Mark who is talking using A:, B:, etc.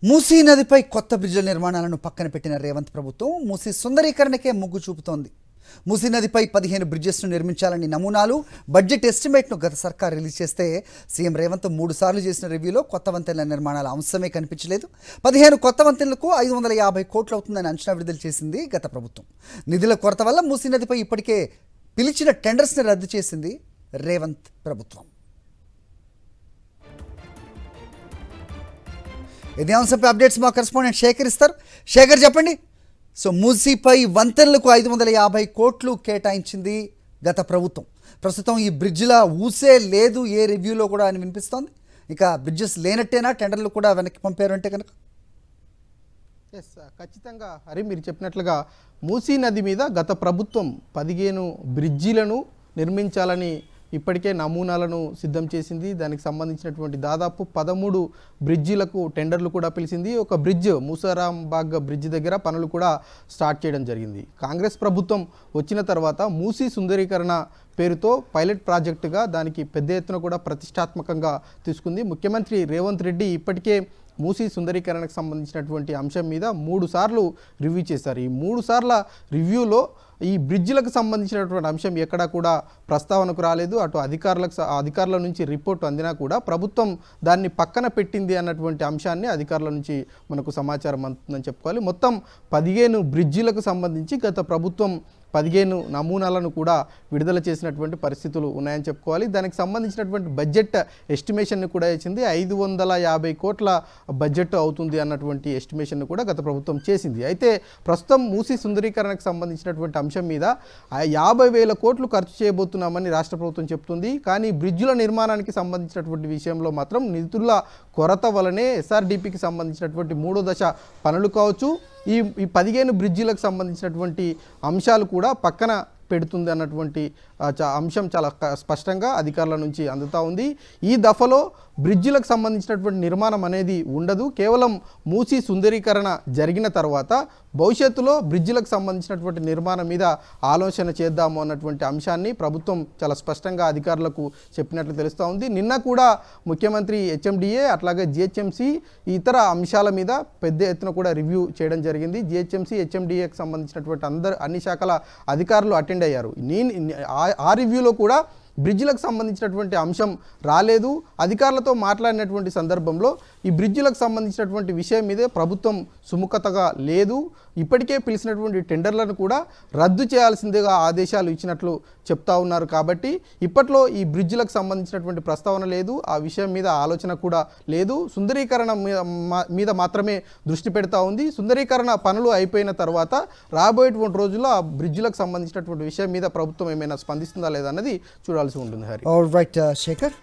A: మూసీ నదిపై కొత్త బ్రిడ్జిల నిర్మాణాలను పక్కన పెట్టిన రేవంత్ ప్రభుత్వం మూసీ సుందరీకరణకే మొగ్గు చూపుతోంది. మూసీ నదిపై 15 బ్రిడ్జెస్ను నిర్మించాలని నమూనాలు, బడ్జెట్ ఎస్టిమేట్ను గత సర్కార్ రిలీజ్ చేస్తే సీఎం రేవంత్ 3 సార్లు చేసిన రివ్యూలో కొత్త వంతెనల నిర్మాణాల అంశమే కనిపించలేదు. 15 కొత్త వంతెనలకు 550 కోట్లు అవుతుందని అంచనా విడుదల చేసింది గత ప్రభుత్వం. నిధుల కొరత వల్ల మూసీ నదిపై ఇప్పటికే పిలిచిన టెండర్స్ని రద్దు చేసింది రేవంత్ ప్రభుత్వం. ఇదే అంశంపై అప్డేట్స్ మా కరెస్పాండెంట్ శేఖర్ ఇస్తారు. శేఖర్, చెప్పండి. సో మూసీపై వంతెనలకు 550 కోట్లు కేటాయించింది గత ప్రభుత్వం. ప్రస్తుతం ఈ బ్రిడ్జిల ఊసే లేదు ఏ రివ్యూలో కూడా అని వినిపిస్తోంది. ఇక బ్రిడ్జెస్ లేనట్టేనా టెండర్లు కూడా వెనక్కి పంపారు అంటే కనుక?
B: ఎస్, ఖచ్చితంగా హరి, మీరు చెప్పినట్లుగా మూసీ నది మీద గత ప్రభుత్వం 15 బ్రిడ్జిలను నిర్మించాలని ఇప్పటికే నమూనాలను సిద్ధం చేసింది. దానికి సంబంధించినటువంటి దాదాపు 13 బ్రిడ్జిలకు టెండర్లు కూడా పిలిచింది. ఒక బ్రిడ్జ్ మూసారాంబాగ్ బ్రిడ్జ్ దగ్గర పనులు కూడా స్టార్ట్ చేయడం జరిగింది. కాంగ్రెస్ ప్రభుత్వం వచ్చిన తర్వాత మూసీ సుందరీకరణ పేరుతో పైలట్ ప్రాజెక్టుగా దానికి పెద్ద ఎత్తున కూడా ప్రతిష్టాత్మకంగా తీసుకుంది. ముఖ్యమంత్రి రేవంత్ రెడ్డి ఇప్పటికే మూసీ సుందరీకరణకు సంబంధించినటువంటి అంశం మీద 3 సార్లు రివ్యూ చేశారు. ఈ 3 సార్ల రివ్యూలో ఈ బ్రిడ్జిలకు సంబంధించినటువంటి అంశం ఎక్కడా కూడా ప్రస్తావనకు రాలేదు. అటు అధికారుల నుంచి రిపోర్ట్ అందినా కూడా ప్రభుత్వం దాన్ని పక్కన పెట్టింది అన్నటువంటి అంశాన్ని అధికారుల నుంచి మనకు సమాచారం అందుతుందని చెప్పుకోవాలి. మొత్తం 15 బ్రిడ్జిలకు సంబంధించి గత ప్రభుత్వం 15 నమూనాలను కూడా విడుదల చేసినటువంటి పరిస్థితులు ఉన్నాయని చెప్పుకోవాలి. దానికి సంబంధించినటువంటి బడ్జెట్ ఎస్టిమేషన్ని కూడా ఇచ్చింది. 550 కోట్ల బడ్జెట్ అవుతుంది అన్నటువంటి ఎస్టిమేషన్ను కూడా గత ప్రభుత్వం చేసింది. అయితే ప్రస్తుతం మూసీ సుందరీకరణకు సంబంధించినటువంటి అంశం మీద 50,000 కోట్లు ఖర్చు చేయబోతున్నామని రాష్ట్ర ప్రభుత్వం చెప్తుంది. కానీ బ్రిడ్జుల నిర్మాణానికి సంబంధించినటువంటి విషయంలో మాత్రం నిధుల కొరత వలనే SRDPకి సంబంధించినటువంటి 3వ దశ పనులు కావచ్చు, ఈ 15 బ్రిడ్జిలకు సంబంధించినటువంటి అంశాలు కూడా పక్కన పెడుతుంది అన్నటువంటి అంశం చాలా స్పష్టంగా అధికారుల నుంచి అందుతూ ఉంది. ఈ దఫలో బ్రిడ్జిలకు సంబంధించినటువంటి నిర్మాణం అనేది ఉండదు. కేవలం మూసీ సుందరీకరణ జరిగిన తర్వాత భవిష్యత్తులో బ్రిడ్జిలకు సంబంధించినటువంటి నిర్మాణం మీద ఆలోచన చేద్దాము అన్నటువంటి అంశాన్ని ప్రభుత్వం చాలా స్పష్టంగా అధికారులకు చెప్పినట్లు తెలుస్తూ ఉంది. నిన్న కూడా ముఖ్యమంత్రి HMDA అట్లాగే GHMC ఇతర అంశాల మీద పెద్ద ఎత్తున కూడా రివ్యూ చేయడం జరిగింది. GHMC HMDAకి సంబంధించినటువంటి అన్ని శాఖల అధికారులు అటెండ్ అయ్యారు. ఆ రివ్యూలో కూడా బ్రిడ్జిలకు సంబంధించినటువంటి అంశం రాలేదు. అధికారులతో మాట్లాడినటువంటి సందర్భంలో ఈ బ్రిడ్జిలకు సంబంధించినటువంటి విషయం మీదే ప్రభుత్వం సుముఖతగా లేదు. ఇప్పటికే పిలిచినటువంటి టెండర్లను కూడా రద్దు చేయాల్సిందిగా ఆదేశాలు ఇచ్చినట్లు చెప్తా ఉన్నారు. కాబట్టి ఇప్పట్లో ఈ బ్రిడ్జిలకు సంబంధించినటువంటి ప్రస్తావన లేదు, ఆ విషయం మీద ఆలోచన కూడా లేదు. సుందరీకరణ మీద మాత్రమే దృష్టి పెడతా ఉంది. సుందరీకరణ పనులు అయిపోయిన తర్వాత రాబోయేటువంటి రోజుల్లో ఆ బ్రిడ్జిలకు సంబంధించినటువంటి విషయం మీద ప్రభుత్వం ఏమైనా స్పందిస్తుందా లేదా అన్నది చూడాల్సి ఉంటుంది. Hari,
A: all right Shekhar.